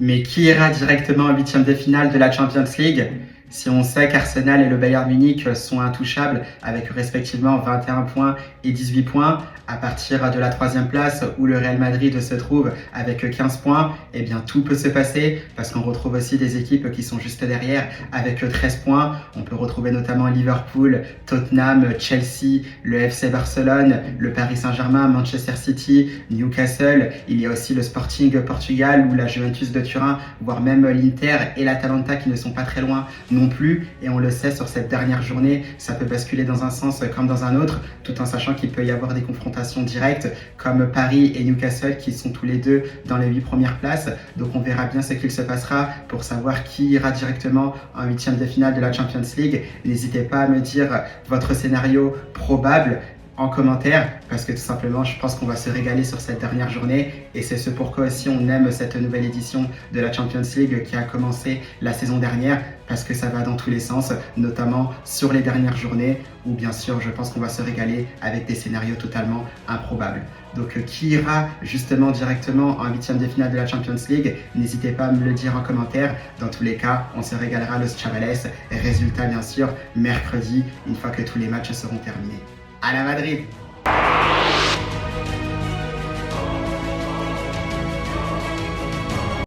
Mais qui ira directement en huitième de finale de la Champions League? Si on sait qu'Arsenal et le Bayern Munich sont intouchables avec respectivement 21 points et 18 points, à partir de la troisième place où le Real Madrid se trouve avec 15 points, eh bien tout peut se passer parce qu'on retrouve aussi des équipes qui sont juste derrière avec 13 points. On peut retrouver notamment Liverpool, Tottenham, Chelsea, le FC Barcelone, le Paris Saint-Germain, Manchester City, Newcastle. Il y a aussi le Sporting Portugal ou la Juventus de Turin, voire même l'Inter et l'Atalanta qui ne sont pas très loin non plus. Et on le sait, sur cette dernière journée, ça peut basculer dans un sens comme dans un autre, tout en sachant qu'il peut y avoir des confrontations directes comme Paris et Newcastle qui sont tous les deux dans les 8 premières places. Donc on verra bien ce qu'il se passera pour savoir qui ira directement en huitième de finale de la Champions League. N'hésitez pas à me dire votre scénario probable en commentaire parce que tout simplement je pense qu'on va se régaler sur cette dernière journée et c'est ce pourquoi aussi on aime cette nouvelle édition de la Champions League qui a commencé la saison dernière parce que ça va dans tous les sens, notamment sur les dernières journées où bien sûr je pense qu'on va se régaler avec des scénarios totalement improbables. Donc qui ira justement directement en huitième de finale de la Champions League? N'hésitez pas à me le dire en commentaire. Dans tous les cas, on se régalera Los Chavales. Résultat bien sûr mercredi, une fois que tous les matchs seront terminés. À la Madrid!